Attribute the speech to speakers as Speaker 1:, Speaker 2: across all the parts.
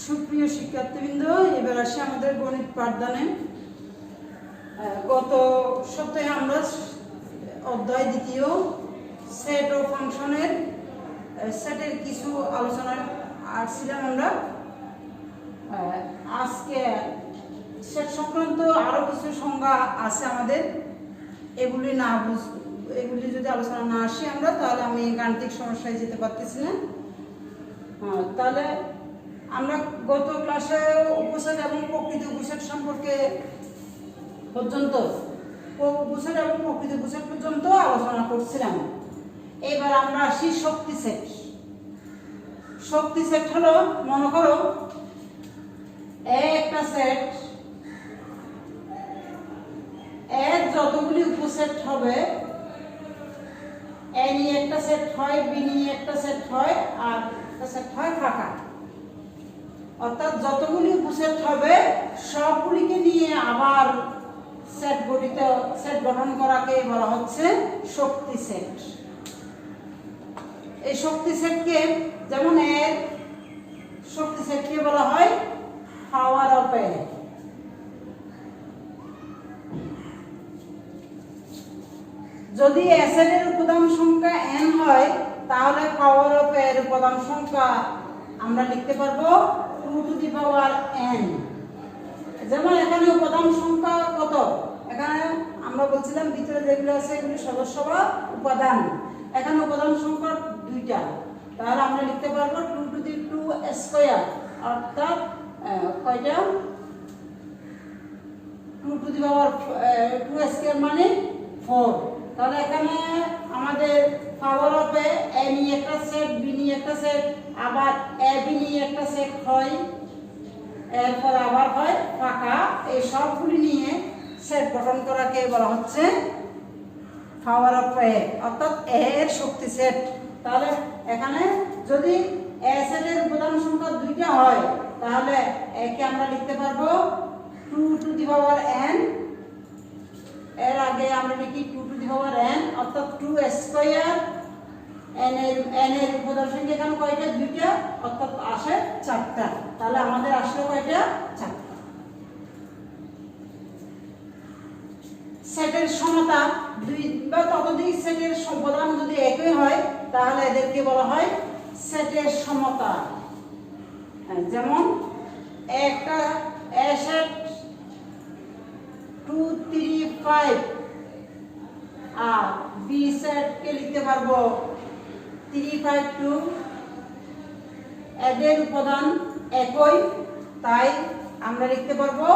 Speaker 1: সুপ্রিয় শিক্ষার্থীবৃন্দ, এবার আসি আমাদের গণিত পাঠদানে। গত সপ্তাহে আমরা অধ্যায় দ্বিতীয় সেট ও ফাংশনের সেটের কিছু আলোচনা আসছিলাম আমরা। আজকে সেট সংক্রান্ত আরও কিছু সংজ্ঞা আছে আমাদের, এগুলি যদি আলোচনা না আসি আমরা, তাহলে আমি গাণিতিক সমস্যায় যেতে পারতেছি না। তাহলে আমরা গত ক্লাসে উপসেট এবং প্রকৃত উপসেট সম্পর্কে উপসেট এবং প্রকৃত উপসেট পর্যন্ত আলোচনা করছিলাম। এবার আমরা আসি শক্তি সেট। শক্তি সেট হলো, মনে করো একটা সেট, এর যতগুলি উপসেট হবে, এ নিয়ে একটা সেট হয়, বি নিয়ে একটা সেট হয়, আর একটা সেট হয় ফাঁকা। অর্থাৎ যতগুলি উপসেট হবে সবগুলিকে নিয়ে আবার সেট গঠন করাকে বলা হচ্ছে শক্তি সেট। এই শক্তি সেটকে, যেমন এর শক্তি সেটকে বলা হয় পাওয়ার অফ এ। যদি এস এর উপাদান সংখ্যা n হয়, তাহলে পাওয়ার অফ এর উপাদান সংখ্যা আমরা লিখতে পারবো 2 টু দি পাওয়ার n। যেমন এখানে উপাদান সংখ্যা কত, এখানে আমরা বলছিলাম ভিতরে যেগুলো আছে এগুলি সদস্য বা উপাদান। এখানে উপাদান সংখ্যা 2টা, তাহলে আমরা লিখতে পারবো 2 টু দি 2 স্কয়ার, অর্থাৎ কয়টা, 2 টু দি পাওয়ার 2 স্কয়ার মানে 4। তাহলে এখানে আমাদের পাওয়ার অফ এ নিয়ে একটা সেট, বি নিয়ে একটা সেট, আবার এ বি নিয়ে একটা সেট হয়, এরপর আবার হয় ফাঁকা। এই সবগুলি নিয়ে সেট গঠন করাকে বলা হচ্ছে পাওয়ার অফ এ, অর্থাৎ এ এর শক্তি সেট। তাহলে এখানে যদি এ সেটের উপাদান সংখ্যা 2টা হয়, তাহলে একে আমরা লিখতে পারবো 2 টু দি পাওয়ার n। এর আগে আমরা লিখি 2 টু দি পাওয়ার n, অর্থাৎ 2 স্কয়ার। n এর উপাদান সংখ্যা এখানে কয়টা, 2টা, অর্থাৎ আসে 4টা। তাহলে আমাদের আসলে কয়টা, 4টা। সেটের সমতা, 2 বা ততোধিক সেটের উপাদান যদি একই হয়, তাহলে এদেরকে বলা হয় সেটের সমতা। যেমন একটা এ সেট 2 3 5, আর বি সেটকে লিখতে পারবো 3 5 2। এদের উপাদান একই, তাই আমরা লিখতে পারবো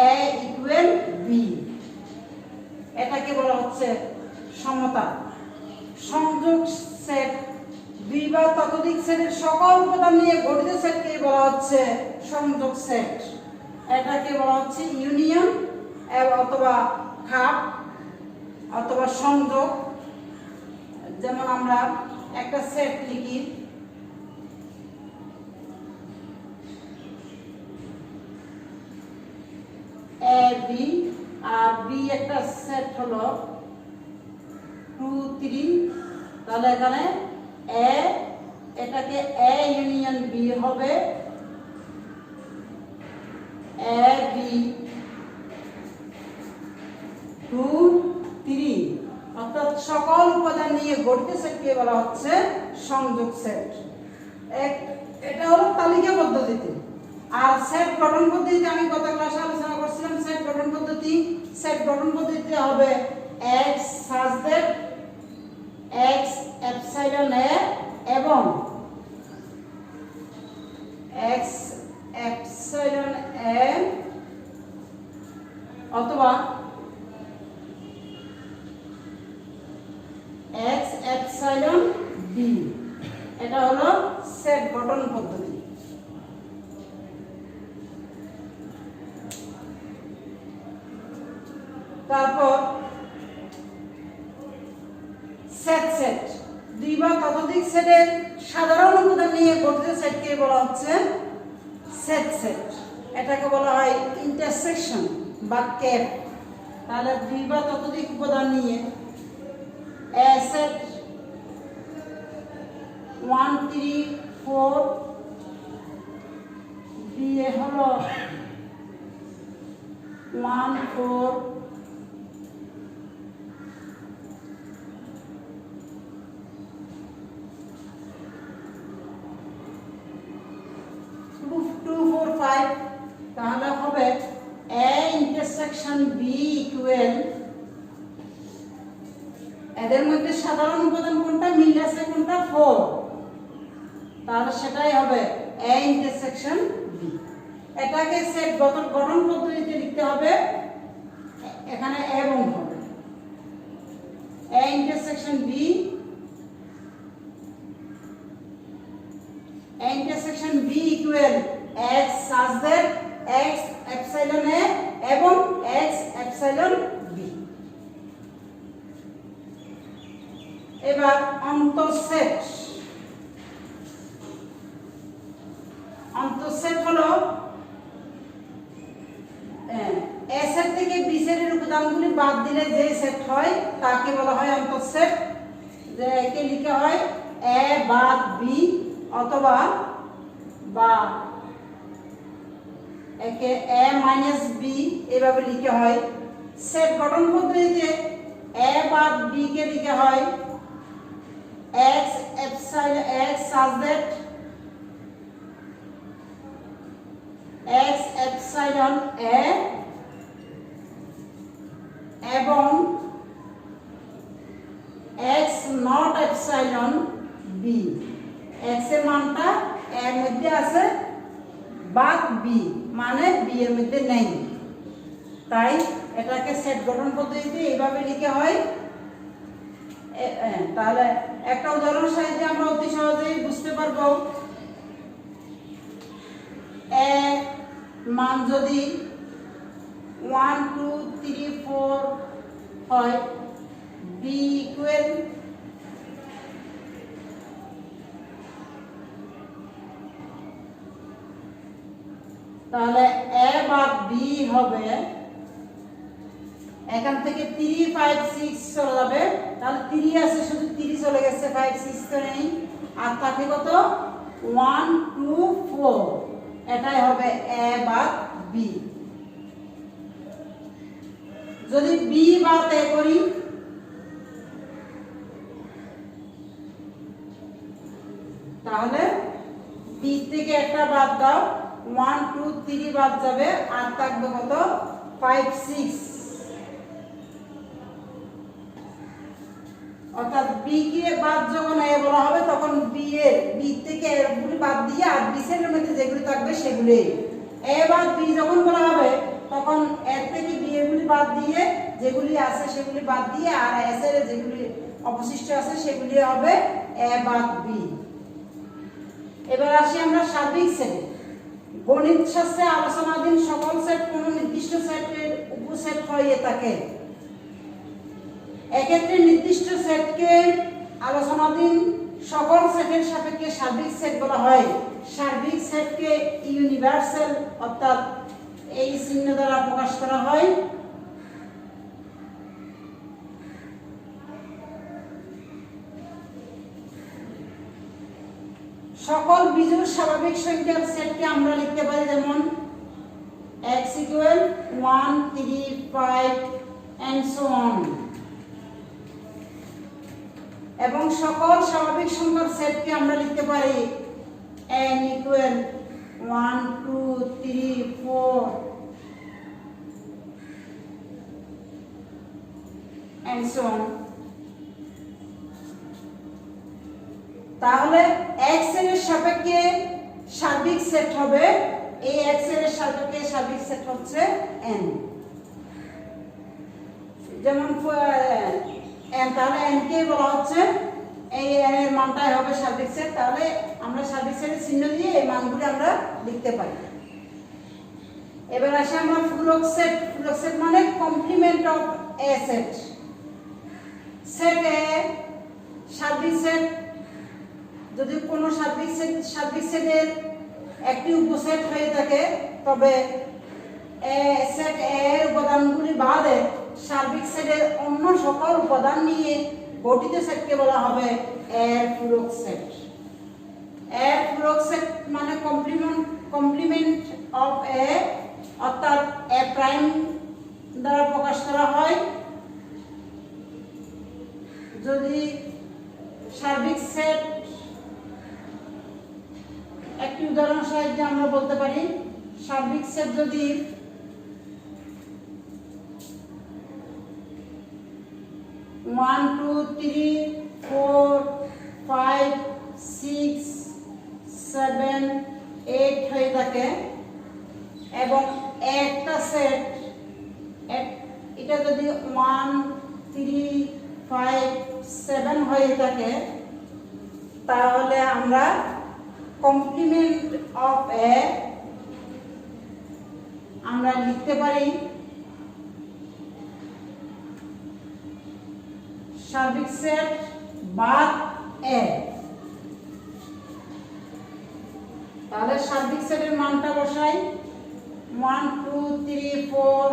Speaker 1: এ ইকুয়াল বি। এটাকে বলা হচ্ছে সমতা। সংযোগ সেট, 2 বা ততোধিক সেটের সকল উপাদান নিয়ে গঠিত সেটকে বলা হচ্ছে সংযোগ সেট। এটাকে বলা হচ্ছে ইউনিয়ন অথবা খাপ অথবা সংযোগ। যেমন আমরা একটা সেট লিখি, এ বি, আর বি একটা সেট হলো 2 3। তাহলে এখানে এ, এটাকে এ ইউনিয়ন বি হবে, এ বি 2 3, অর্থাৎ সকল উপাদান নিয়ে গঠিত সেটকে বলা হচ্ছে সংযোগ সেট। এটা হলো তালিকা পদ্ধতিতে। আর সেট গঠন পদ্ধতিতে আমি গত ক্লাসে আলোচনা করছিলাম সেট গঠন পদ্ধতি। সেট গঠন পদ্ধতিতে হবে x such that x epsilon a এবং x epsilon a অথবা x epsilon b। এটা হলো সেট গঠন পদ্ধতি। তারপর সেট 2 বা ততোধিক সেটের সাধারণ উপাদান নিয়ে গঠিত সেটকে বলা হচ্ছে সেট। এটাকে বলা হয় ইন্টারসেকশন বা ক্যাপ। তাহলে 2 বা ততোধিক উপাদান নিয়ে এ সেট 1 3 4 1 4 2 4 5 তাহলে হবে A ইন্টারসেকশন B ইকুয়াল এদের মধ্যে সাধারণ উপাদান কোনটা, মিল আছে কোনটা, 4, তাহলে সেটাই হবে A ইন্টারসেকশন B। এটাকে সেট গঠন পদ্ধতিতে লিখতে হবে, এখানে এবং হবে A intersection B, A intersection B equal x such that x epsilon A এবং x epsilon B। এবার অন্তঃসেট হলো A সেট থেকে B সেটের উপাদানগুলি বাদ দিলে যে সেট হয় তাকে বলা হয় অন্তঃসেট। যে একে লিখা হয় A বাদ B অথবা একে A মাইনাস B এভাবে লিখা হয়। সেট গঠন পদ্ধতিতে A বাদ B কে লিখা হয় x epsilon x such that x epsilon A এবং x not epsilon B। x এর মানটা A এর মধ্যে আছে বাদ B মানে B এর মধ্যে নেই, তাই এটাকে সেট গঠন পদ্ধতিতে এইভাবে লিখা হয়। তাহলে একটা উদাহরণ সাহায্যে আমরা অতি সহজেই বুঝতে পারবো। A মান যদি 1 2 3 4 হয়, B ইকুয়াল তাহলে A বাদ B হবে, এখান থেকে 3 5 6 চলে যাবে, তাহলে 3 আছে শুধু 3 চলে গেছে, 5 6 তো নেই, আর থাকে কত 1 2 4, এটাই হবে A বাদ B। যদি B বাদ A করি তাহলে B থেকে একটা বাদ দাও, 1 2 3 বাদ যাবে, আর থাকবে কত 5 6, অর্থাৎ B কে বাদ যখন A বলা হবে তখন B থেকে A গুলি বাদ দিয়ে আর B সেটের মধ্যে যেগুলি থাকবে সেগুলি। A বাদ B যখন বলা হবে তখন A থেকে B এর গুলি বাদ দিয়ে যেগুলি আছে সেগুলি বাদ দিয়ে আর S এর যেগুলি অবশিষ্ট আছে সেগুলি হবে A বাদ B। এবার আসি আমরা সার্বিক সেটে। গণিত শাস্ত্রে আলোচনাধীন সকল সেট কোনো নির্দিষ্ট সেটের উপসেট হয়ে থাকে। এক্ষেত্রে নির্দিষ্ট সেটকে আলোচনাধীন সকল সেটের সাপেক্ষে সার্বিক সেট বলা হয়। সার্বিক সেটকে ইউনিভার্সাল অর্থাৎ এই চিহ্ন দ্বারা প্রকাশ করা হয়। সকল বিজোড় স্বাভাবিক সংখ্যার সেটকে আমরা লিখতে পারি যেমন x equal 1 3 5 and so on, এবং সকল স্বাভাবিক সংখ্যার সেটকে আমরা লিখতে পারি n equal 1 2 3 4 and so on। তাহলে x এর সাপেক্ষে সার্বিক সেট হবে, এই x এর সাপেক্ষে সার্বিক সেট হচ্ছে n। যেমন n, তাহলে n কে বলা হচ্ছে এই n এর মানটাই হবে সার্বিক সেট। তাহলে আমরা সার্বিক সেটের চিহ্ন দিয়ে এই মানগুলো আমরা লিখতে পারি। এবার আসি আমরা ফুলক সেট। ফুলক সেট মানে complement of a set. Set A সার্বিক সেট, যদি কোনো সার্বিক সেটের একটি উপসেট হয়ে থাকে তবে সেট এর উপাদানগুলি বাদে সার্বিক সেটের অন্য সকল উপাদান নিয়ে গঠিত সেটকে বলা হবে এর পূরক সেট। এর পূরক সেট মানে কমপ্লিমেন্ট অফ এ অর্থাৎ এ প্রাইম দ্বারা প্রকাশ করা হয় যদি সার্বিক সেট, একটি উদাহরণ সাহায্যে আমরা বলতে পারি সার্বিক সেট যদি 1 2 3 4 5 6 7 8 হয়ে থাকে এবং একটা সেট এটা যদি 1 3 5 7 হয়ে থাকে তাহলে আমরা কমপ্লিমেন্ট অফ এ আমরা লিখতে পারি সার্বিক সেট বাদ এ। তাহলে সার্বিক সেটের মানটা বসাই 1 2 3 4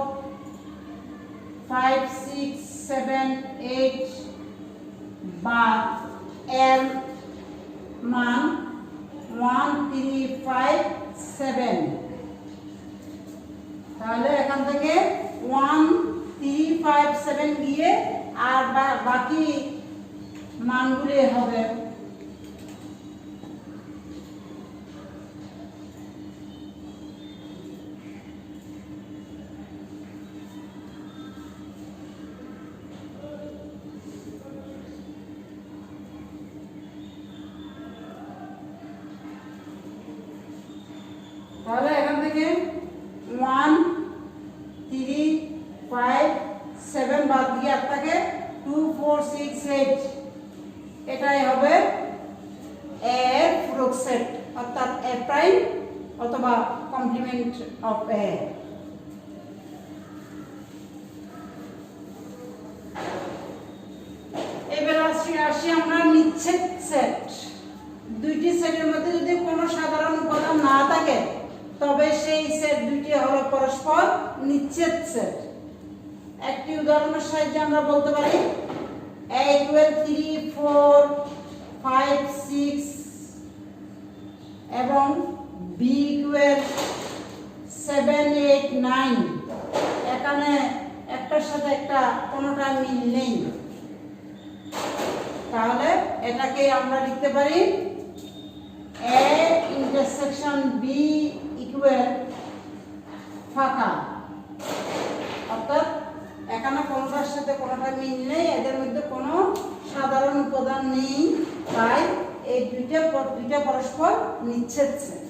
Speaker 1: 5 6 7 8 বা এর মান 1 3 5 7। তাহলে এখান থেকে 1 3 5 7 দিয়ে আর বাকি মানগুলি হবে তাহলে এখান থেকে 1 3 5 7 বাদ দিয়ে আর থাকে 2 4 6 8 এটাই হবে এর পূরক সেট অর্থাৎ এ প্রাইম অথবা কমপ্লিমেন্ট অফ এ। এবার আসি আমরা নিচ্ছেদ সেট। দুইটি সেটের মধ্যে যদি কোনো সাধারণ উপাদান না থাকে তবে সেই সেট দুইটি হলো পরস্পর নিচ্ছেদ সেট। একটি উদাহরণের সাহায্যে আমরা বলতে পারি a equal 3 4 5 6 এবং b equal 7 8 9। এখানে একটার সাথে একটা কোনোটা মিল নেই, তাহলে এটাকে আমরা লিখতে পারি a intersection b equal ফাঁকা, অর্থাৎ এখানে কোনোটার সাথে কোনোটা মিল নেই, এদের মধ্যে কোনো সাধারণ উপাদান নেই, তাই এই দুইটা পরস্পর নিচ্ছেদ সেট।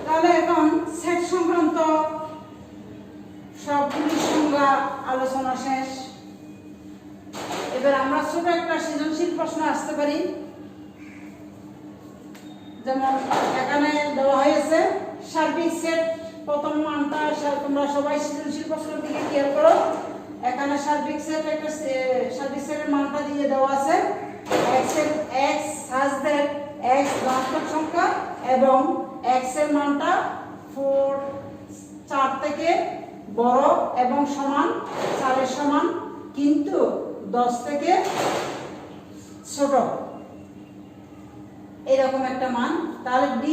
Speaker 1: তাহলে এখন সেট সংক্রান্ত সবগুলি সংজ্ঞা আলোচনা শেষ। এবার আমরা ছোট একটা সৃজনশীল প্রশ্ন আসতে পারি, যেমন এখানে দেওয়া হয়েছে সার্বিক সেট প্রথম মানটা, তোমরা সবাই সৃজনশীল প্রশ্নের দিকে খেয়াল করো। এখানে সার্বিক সেট একটা সার্বিক সেটের মানটা দিয়ে দেওয়া আছে x such that x ধনাত্মক সংখ্যা এবং x এর মানটা 4 থেকে বড় এবং সমান 4 এর সমান কিন্তু 10 থেকে ছোট, এরকম একটা মান। তাহলে d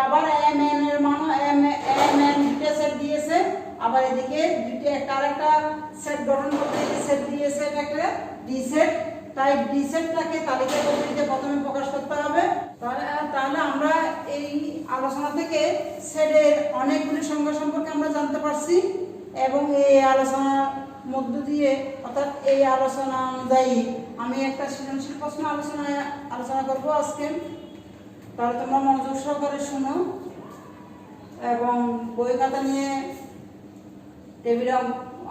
Speaker 1: আবার mn এর মান mn দুটো সেট দিয়েছে, আবার এদিকে দুটো আরেকটা সেট গঠন করতে সেট দিয়েছে একটা d সেট, তাই d সেটটাকে তালিকা পদ্ধতিতে প্রথমে প্রকাশ করতে হবে। তাহলে আমরা এই আলোচনা থেকে সেটের অনেকগুলি সংজ্ঞা সম্পর্কে আমরা জানতে পারছি এবং এই আলোচনার মধ্য দিয়ে অর্থাৎ এই আলোচনা অনুযায়ী আমি একটা সৃজনশীল প্রশ্ন আলোচনা করব আজকে। তাহলে তোমরা মনোযোগ সহকারে শুনো এবং বই খাতা নিয়ে টেবিলে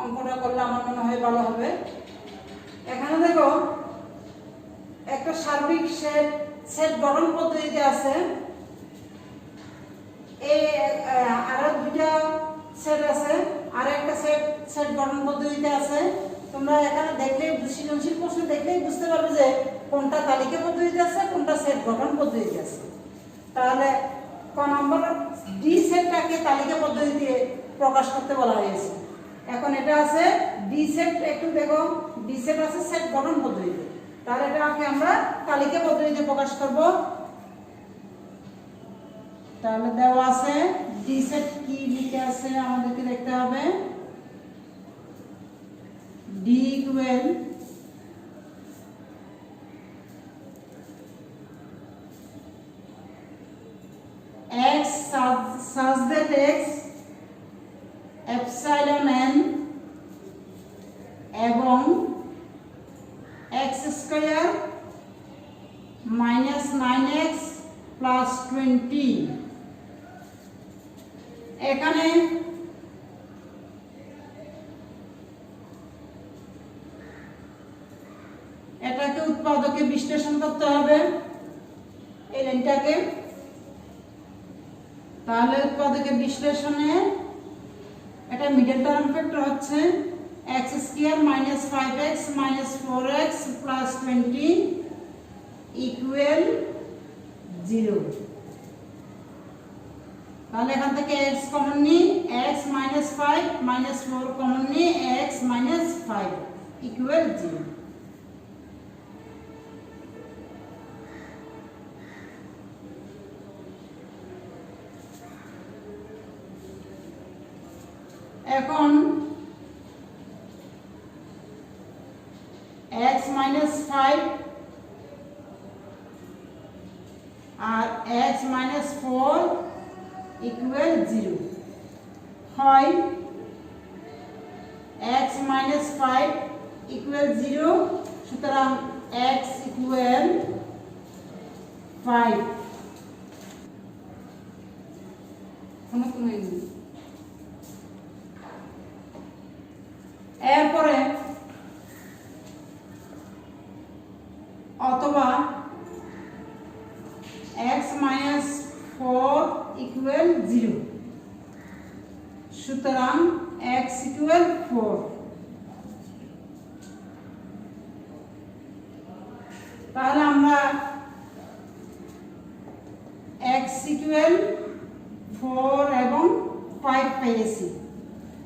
Speaker 1: অঙ্কটা করলে আমার মনে হয় ভালো হবে। এখানে দেখো একটা সার্বিক সেট গঠন পদ্ধতিতে আছে, এই আরো দুইটা সেট আছে, আর একটা সেট গঠন পদ্ধতিতে আছে। তোমরা এখানে দেখলে সৃজনশীল প্রশ্ন দেখলেই বুঝতে পারবে যে কোনটা তালিকা পদ্ধতিতে আছে কোনটা সেট গঠন পদ্ধতিতে আছে। তাহলে ক নম্বর ডি সেটটাকে তালিকা পদ্ধতিতে প্রকাশ করতে বলা হয়েছে। এখন এটা আছে ডি সেট, একটু দেখো ডি সেট আছে সেট গঠন পদ্ধতিতে। তাহলে এটাকে আমরা তালিকা পদ্ধতিতে প্রকাশ করব। তাহলে দেওয়া আছে ডি সেট কি লিখে আছে আমাদেরকে দেখতে হবে। D equal x such that x epsilon n এবং x square minus 9x plus 20 এখানে এটাকে উৎপাদকে বিশ্লেষণ করতে হবে এই লাইনটাকে। তাহলে উৎপাদকে বিশ্লেষণে এটা মিডল টার্ম ফ্যাক্টর হচ্ছে x square minus 5x minus 4x plus 20 equal 0। তাহলে এখান থেকে x কমন নিই, x minus 5 minus 4 কমন নিই, x minus 5 equal 0। এখন x minus 5 আর x minus 4 equal 0 হয় x minus 5 equal 0, সুতরাং x equal 5। এরপরে অথবা x minus 4 equal 0, সুতরাং x equal 4। তাহলে আমরা x equal 4 এবং 5 পেয়েছি।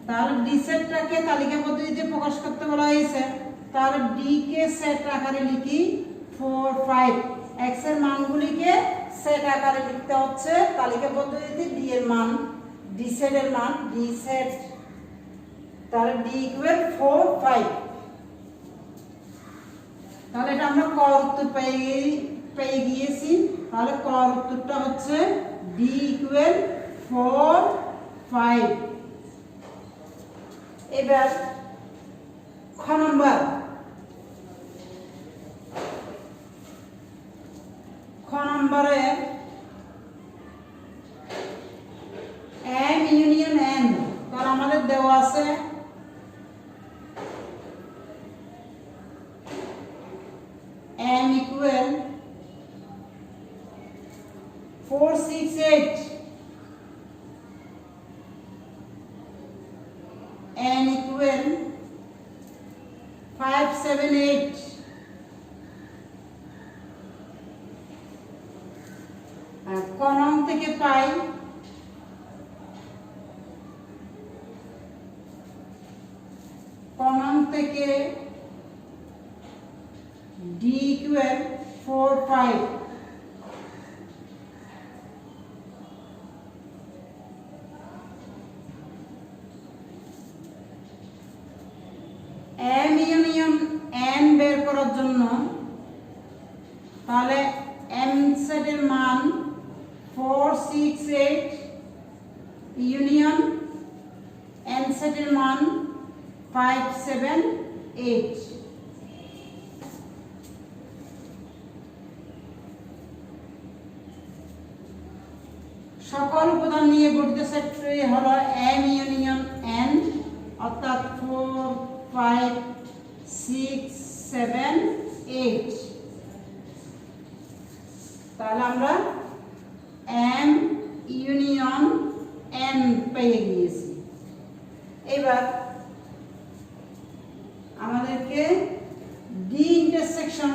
Speaker 1: তাহলে ডি সেটটাকে তালিকা পদ্ধতিতে প্রকাশ করতে বলা হয়েছে। তাহলে ডি কে সেট আকারে লিখি 4 5, x এর মানগুলিকে সেট আকারে লিখতে হচ্ছে তালিকা পদ্ধতিতে ডি এর মান, ডি সেট এর মান ডি সেট। তাহলে ডি ইকুয়াল 4 5। তাহলে এটা আমরা ক উত্তর পেয়ে গিয়েছি। তাহলে ক উত্তরটা হচ্ছে ডি ইকুয়াল 4 5। এবার খ নম্বর, খ নম্বরে m ইউনিয়ন n, তাহলে আমাদের দেওয়া আছে m ইকুয়াল 4 6 8, n equal 5 7 8, আর কোন থেকে পাই কোন থেকে d equal 4 5। m union n বের করার জন্য তাহলে m সেটের মান 4 6 8 ইউনিয়ন n সেটের মান 5 7 8। সকল উপাদান নিয়ে গঠিত সেটটি হলো m ইউনিয়ন n, অর্থাৎ 4 5 6 7 8। তাহলে আমরা m ইউনিয়ন n পেয়ে গিয়েছি। এবার আমাদেরকে ডি ইন্টারসেকশন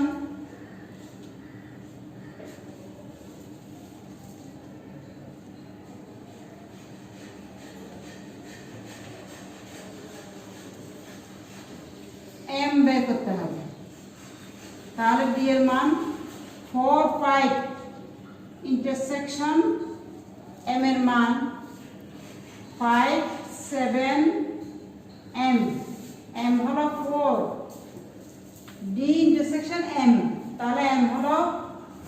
Speaker 1: m বের করতে হবে। তাহলে ডি এর মান 4 5 ইন্টারসেকশন এম এর মান 5 7 এম, এম হলো 4, ডি ইন্টারসেকশন এম, তাহলে এম হলো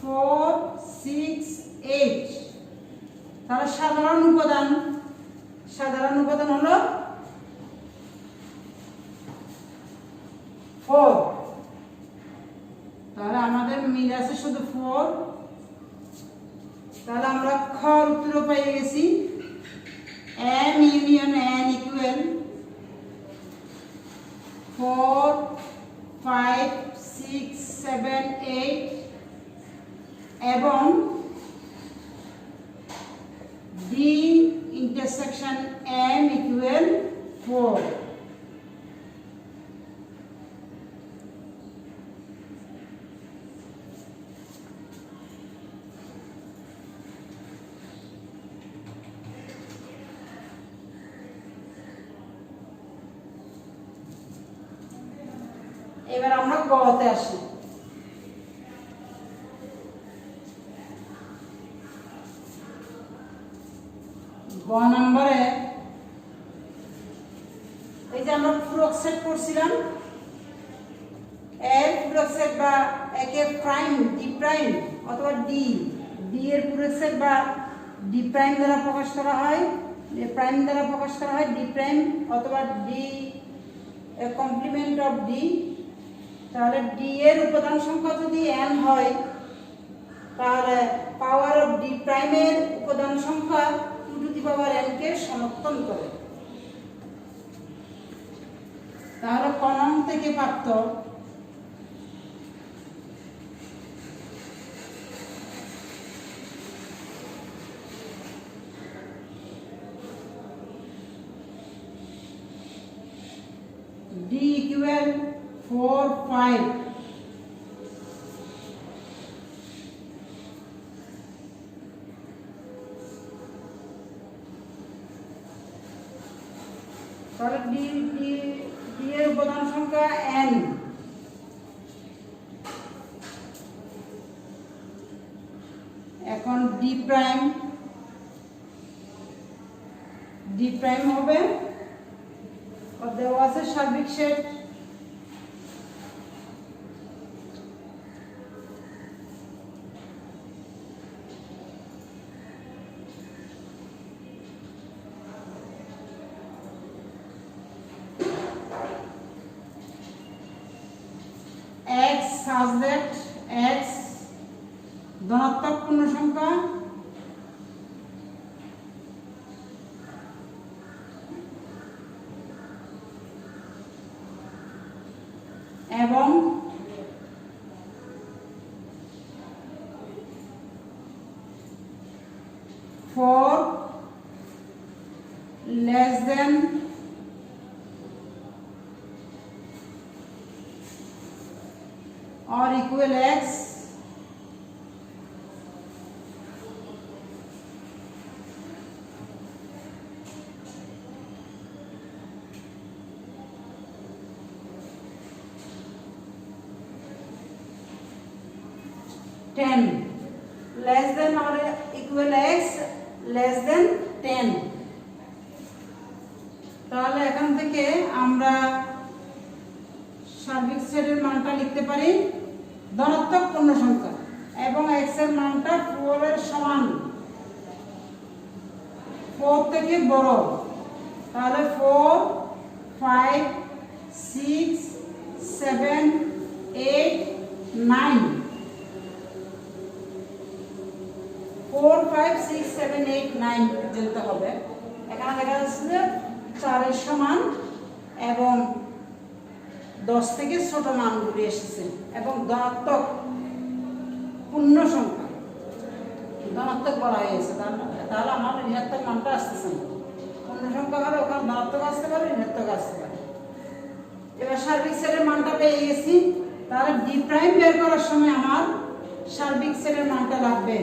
Speaker 1: 4 6 8। তাহলে সাধারণ উপাদান হলো 4। তাহলে আমাদের মিল আছে শুধু 4। তাহলে আমরা খ উত্তর পেয়ে গেছি m ইউনিয়ন n ইকুয়াল 4 5 6 7 8 এবং d ইন্টারসেকশন m ইকুয়াল 4। এবার আমরা গতে আসি। গ নম্বরে এই যে আমরা পূরক সেট করছিলাম, এর পূরক সেট বা একে প্রাইম ডি প্রাইম অথবা ডি এর পূরক সেট বা ডি প্রাইম দ্বারা প্রকাশ করা হয়, প্রাইম দ্বারা প্রকাশ করা হয় ডি প্রাইম অথবা ডি কমপ্লিমেন্ট অফ ডি। তাহলে ডি এর উপাদান সংখ্যা যদি n হয় তাহলে পাওয়ার অফ ডি প্রাইমের উপাদান সংখ্যা 2 টু দি পাওয়ার n কে সমর্থন করে। তাহলে কলম থেকে প্রাপ্ত d equal 4 5 তাহলে ডি এর উপাদান সংখ্যা n, এখন ডি প্রাইম হবে দেওয়া আছে সার্বিক set x such that x ধনাত্মক পূর্ণ সংখ্যা এবং for less than or equal x ten, less than or equal x less than 10। তাহলে এখান থেকে আমরা সার্বিক সেটের মানটা লিখতে পারি ধনাত্মক পূর্ণ সংখ্যা এবং x এর মানটা 4 এর সমান, 4 থেকে বড়। তাহলে 4 5 6 7 8 9 4 5 6 7 8 9 পর্যন্ত হবে। এখানে দেখা যাচ্ছে 4 এর সমান এবং 10 থেকে ছোট মানগুলি এসেছে এবং ধনাত্মক পূর্ণ সংখ্যা ধনাত্মক বলা হয়েছে। তাহলে আমার ঋণাত্মক মানটা আসতেছে না, পূর্ণ সংখ্যা হলে ওখানে ধনাত্মক আসতে পারে, ঋণাত্মক আসতে পারে। এবার সার্বিক সেটের মানটা পেয়ে গেছি। তাহলে ডি প্রাইম বের করার সময় আমার সার্বিক সেটের মানটা লাগবে।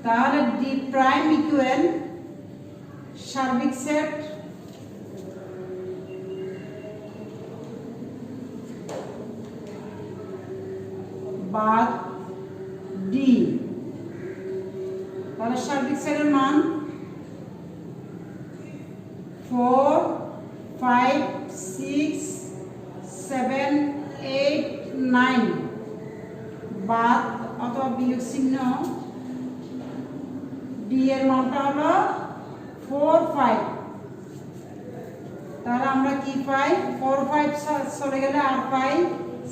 Speaker 1: তাহলে ডি প্রাইম ইকুয়াল সার্বিক সেট বাদ ডি, তাহলে সার্বিক সাইডের মান 4 5 6 7 8 9 বাদ অথবা বিয়োগ চিহ্ন ডি এর মানটা হলো 4 5, তাহলে আমরা কি পাই 4 5 চলে গেলে আর পাই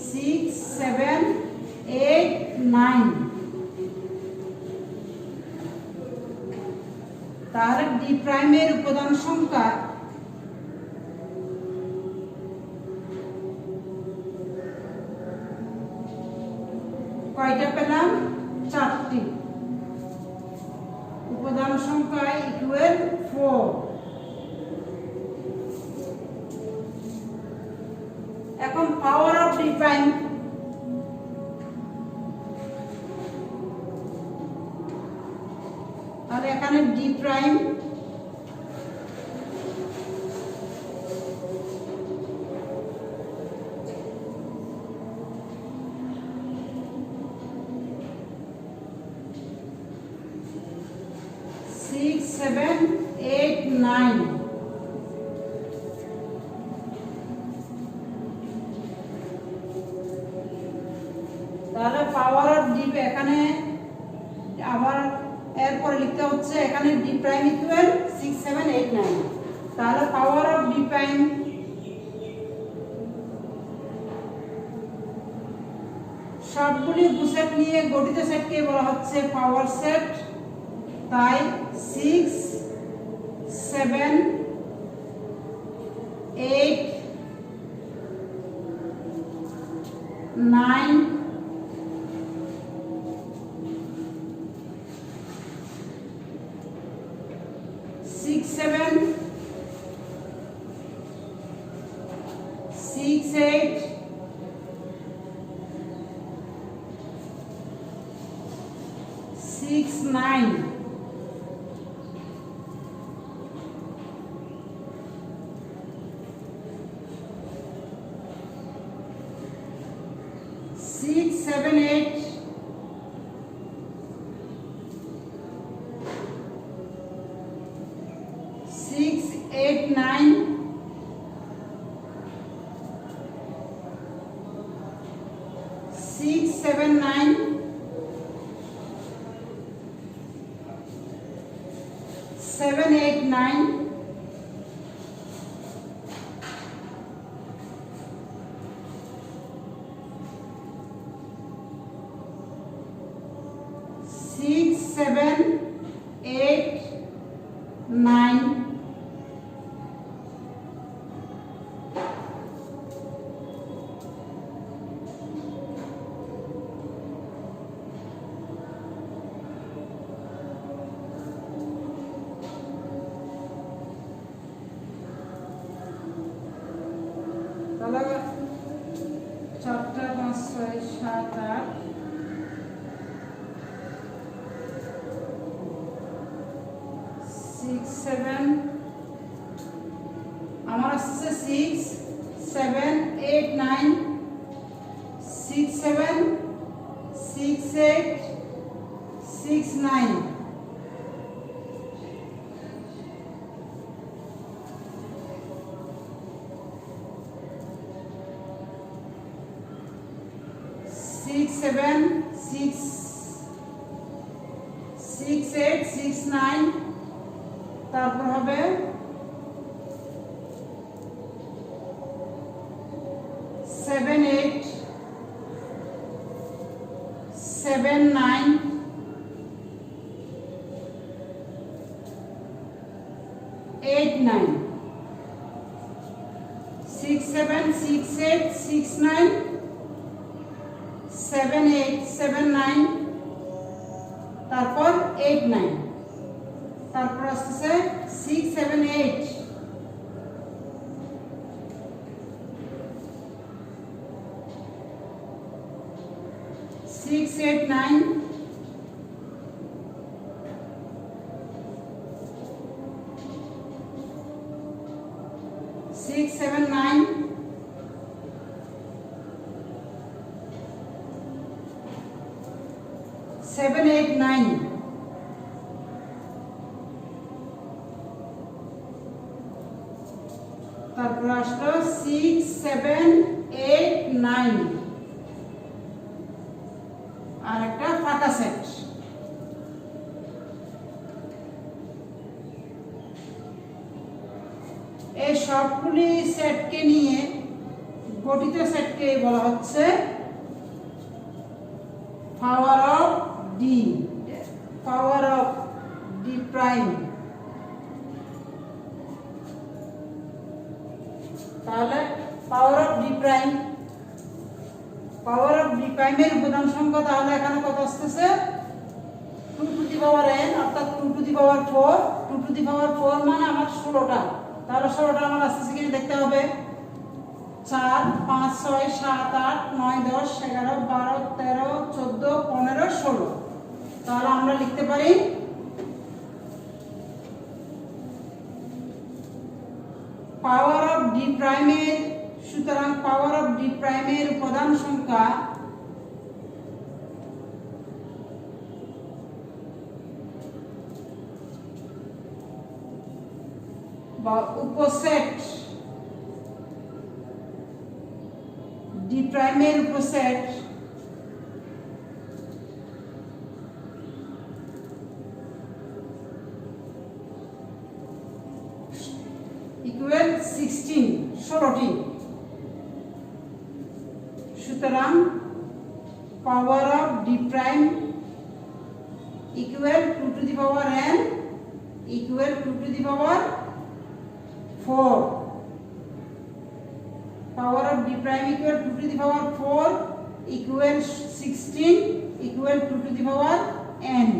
Speaker 1: 6 7 8 9, তাহলে ডি প্রাইমের উপাদান সংখ্যা কয়টা পেলাম? 4টি। উপাদান সংখ্যা ইকুয়াল 4। এখন পাওয়ার অফ ডি প্রাইম, তাহলে এখানে ডি প্রাইম তাহলে পাওয়ার অফ ডি, এখানে আবার এরপরে লিখতে হচ্ছে এখানে ডি প্রাইম ইকুয়াল 6 7 8 9, তাহলে পাওয়ার অফ ডি প্রাইম সবগুলি গুণসেট নিয়ে গঠিত সেটকে বলা হচ্ছে পাওয়ার সেট, তাই 6 7 8 9 6 7 6 8 6 9 6 7 8 6 8 9 6 7 9 7 8 9 6 7 8 9 তাহলে 4 5 6 7 8 6 7 আমার আসছে 6 7 8 9 6 7 6 8 6 9 6 7 6 6 8 6 9, তারপর হবে 7 8 7 9 8 9 6 7 6 8 6 9 7 8 7 9, তারপর 8 9, তারপর আসছে 6 7 8 6 8 9 6 7 9 7 8 9 তারপর আসলো 6 7 8 9 আর একটা ফাঁকা সেট। এই সবগুলি সেটকে নিয়ে গঠিত সেটকে বলা হচ্ছে পাওয়ার অফ ডি প্রাইম। তাহলে পাওয়ার অফ ডি প্রাইমের উপাদান সংখ্যা তাহলে এখানে কত আসতেছে 2 টু দি পাওয়ার n অর্থাৎ 2 to the power 4। 2 to the power 4 মানে আমার 16টা। তাহলে 16টা আমার আসতেছে কিনা দেখতে হবে। 4 5 6 7 8 9 10 11 12 13 14 15 16। তাহলে আমরা লিখতে পারি পাওয়ার অফ ডি প্রাইমের, সুতরাং পাওয়ার অফ ডি প্রাইমের উপাদান সংখ্যা বা উপসেট ডি প্রাইমের উপসেট ইকুয়াল 16টি। সুতরাং power of D prime equal 2 to the power n equal 2 to the power 4। Power of D prime equal 2 to the power 4 equal 16 equal 2 to the power n।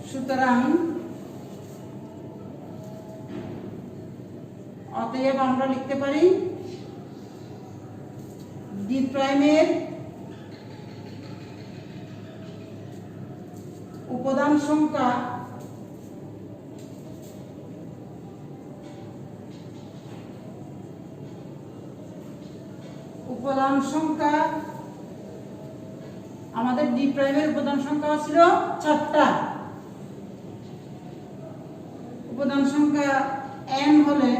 Speaker 1: সুতরাং অতএব আমরা লিখতে পারি ডি প্রাইমের উপাদান সংখ্যা আমাদের ডি প্রাইমের উপাদান সংখ্যা ছিল 4টা। উপাদান সংখ্যা n হলে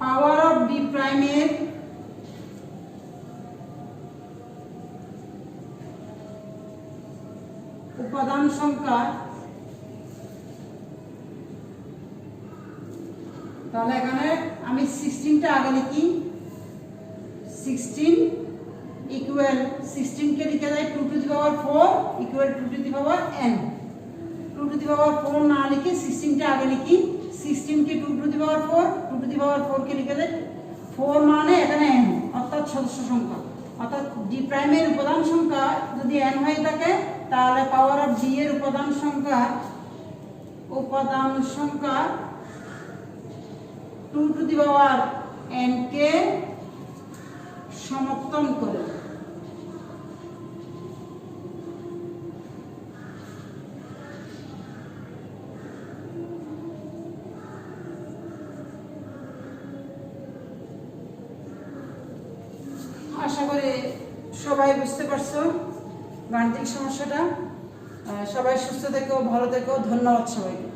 Speaker 1: পাওয়ার অফ ডি প্রাইমের উপাদান সংখ্যা, তাহলে এখানে আমি 16টা আগে লিখি। 16 ইকুয়াল 16 কে লিখে যায় 2 to the power 4 equal 2 to the power n। 2 to the power 4 না লিখে 16টা আগে লিখি। 16 কে 2 to the power 4 2 to the power 4 কে লিখে যায় 4 মানে এখানে n অর্থাৎ সদস্য সংখ্যা। অর্থাৎ ডি প্রাইমের উপাদান সংখ্যা যদি n হয়ে থাকে তাহলে পাওয়ার অফ ডি এর উপাদান সংখ্যা 2 টু দি পাওয়ার n কে সমর্থন করে। আশা করি সবাই বুঝতে পারছো গাণিতিক সমস্যাটা। সবাই সুস্থ থেকো, ভালো থেকো। ধন্যবাদ সবাইকে।